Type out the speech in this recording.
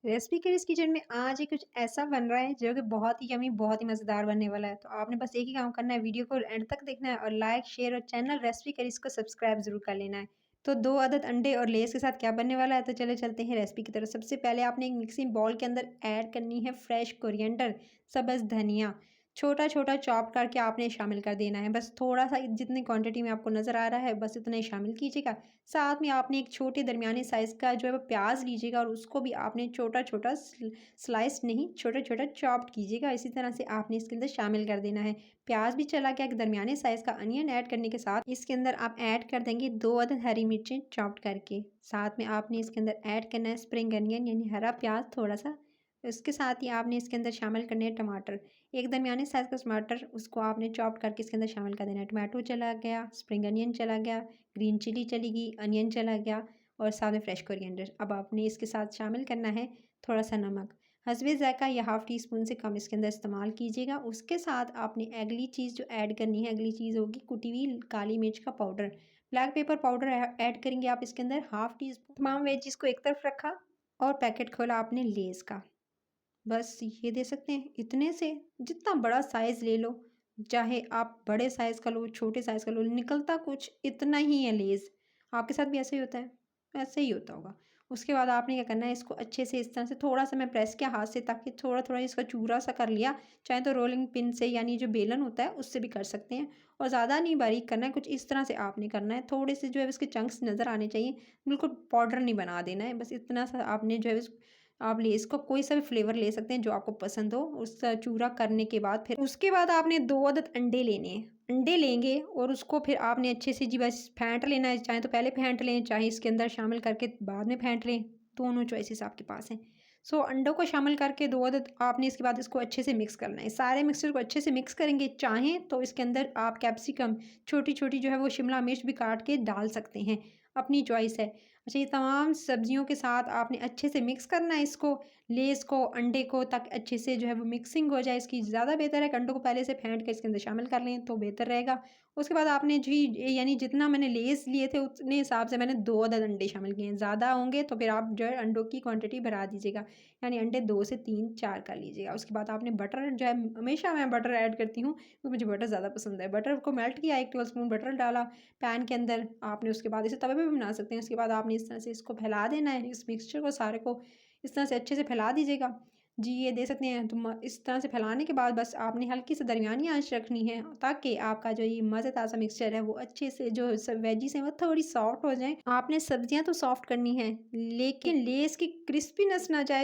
Recipe करिस kitchen में आज ही कुछ ऐसा बन रहा है जो कि बहुत ही यमी बहुत ही मज़ेदार बनने वाला है। तो आपने बस एक ही काम करना है, वीडियो को एंड तक देखना है और लाइक शेयर और चैनल रेसिपी करिस को सब्सक्राइब ज़रूर कर लेना है। तो 2 अदद अंडे और लेस के साथ क्या बनने वाला है, तो चले चलते हैं रेसिपी की तरफ। सबसे पहले आपने एक मिक्सिंग बाउल के अंदर ऐड करनी है फ्रेश कोरिएंडर, सब्ज़ धनिया, छोटा-छोटा चॉप करके आपने शामिल कर देना है। बस थोड़ा-सा जितनी क्वांटिटी में आपको नज़र आ रहा है बस इतना ही शामिल कीजिएगा। साथ में आपने एक छोटे दरमियाने साइज़ का जो है वो प्याज लीजिएगा और उसको भी आपने छोटा-छोटा स्लाइस नहीं, छोटा-छोटा चॉप्ड कीजिएगा। इसी तरह से आपने इसके अंदर शामिल कर देना है। प्याज भी चला गया, एक दरमियाने साइज़ का अनियन ऐड करने के साथ इसके अंदर आप ऐड कर देंगे 2 अदद हरी मिर्चें चॉप्ड करके। साथ में आपने इसके अंदर ऐड करना है स्प्रिंग अनियन यानी हरा प्याज थोड़ा-सा। इसके साथ ही आपने इसके अंदर शामिल करने हैं टमाटर। एक दरमियाने साइज़ का टमाटर उसको आपने चॉप करके इसके अंदर शामिल कर देना है। टोमेटो चला गया, स्प्रिंग अनियन चला गया, ग्रीन चिली चली गई, अनियन चला गया और साथ में फ्रेश कोरिएंडर। अब आपने इसके साथ शामिल करना है थोड़ा-सा नमक। हस्बे ज़ायक़ा या हाफ़ टी स्पून से कम इसके अंदर इस्तेमाल कीजिएगा। उसके साथ आपने अगली चीज़ जो ऐड करनी है, अगली चीज़ होगी कुटी हुई काली मिर्च का powder. Black pepper powder add करेंगे आप इसके अंदर हाफ़ टी स्पून। तमाम वेजिज़ को एक तरफ रखा और पैकेट खोला आपने लेज़ का। बस ये दे सकते हैं इतने से। जितना बड़ा साइज़ ले लो, चाहे आप बड़े साइज़ का लो, छोटे साइज़ का लो, निकलता कुछ इतना ही है लेज़। आपके साथ भी ऐसे ही होता है? ऐसे ही होता होगा। उसके बाद आपने क्या करना है, इसको अच्छे से इस तरह से थोड़ा-सा मैं प्रेस किया हाथ से ताकि थोड़ा-थोड़ा इसका चूरा-सा कर लिया। चाहे तो रोलिंग पिन से यानी जो बेलन होता है उससे भी कर सकते हैं और ज़्यादा नहीं बारीक करना है, कुछ इस तरह से आपने करना है। थोड़े से जो है इसके चंक्स नज़र आने चाहिए, बिल्कुल पाउडर नहीं बना देना है। बस इतना सा आपने जो है आप लेस का कोई सा भी फ्लेवर ले सकते हैं जो आपको पसंद हो। उसका चूरा करने के बाद फिर उसके बाद आपने 2 अदद अंडे लेने हैं। अंडे लेंगे और उसको फिर आपने अच्छे से जी बस फेंट लेना है, चाहे तो पहले फेंट लें, चाहे इसके अंदर शामिल करके बाद में फेंट लें, दोनों चॉइसेस आपके पास हैं। सो अंडों को शामिल करके 2 अदद आपने इसके बाद इसको अच्छे से मिक्स करना है। सारे मिक्सचर को अच्छे से मिक्स करेंगे। चाहें तो इसके अंदर आप कैप्सिकम छोटी-छोटी जो है वो शिमला मिर्च भी काट के डाल सकते हैं, अपनी चॉइस है। अच्छा, ये तमाम सब्जियों के साथ आपने अच्छे से मिक्स करना है इसको, लेस को, अंडे को, ताकि अच्छे से जो है वो मिक्सिंग हो जाए इसकी। ज़्यादा बेहतर है कि अंडों को पहले से फेंट कर इसके अंदर शामिल कर लें तो बेहतर रहेगा। उसके बाद आपने जी यानी जितना मैंने लेस लिए थे उतने हिसाब से मैंने 2 अदद अंडे शामिल किए हैं। ज़्यादा होंगे तो फिर आप जो है अंडों की क्वांटिटी बढ़ा दीजिएगा, यानी अंडे 2 से 3 4 कर लीजिएगा। उसके बाद आपने बटर जो है, हमेशा मैं बटर ऐड करती हूँ क्योंकि मुझे बटर ज़्यादा पसंद है। बटर को मेल्ट किया, 1 टेबलस्पून बटर डाला पैन के अंदर। आपने उसके बाद इसे तवे पे भी बना सकते हैं। उसके बाद आपने इस तरह से इसको फैला देना है, इस मिक्सचर को सारे को इस तरह से अच्छे से फैला दीजिएगा। जी, ये दे सकते हैं। तो इस तरह से फैलाने के बाद बस आपने हल्की सी दरमियानी आंच रखनी है ताकि आपका जो ये मज़ेदार सा मिक्सचर है वो अच्छे से जो सब वेजिस हैं वो थोड़ी सॉफ्ट हो जाएँ। आपने सब्जियाँ तो सॉफ्ट करनी है लेकिन लेस की क्रिस्पीनेस ना जाए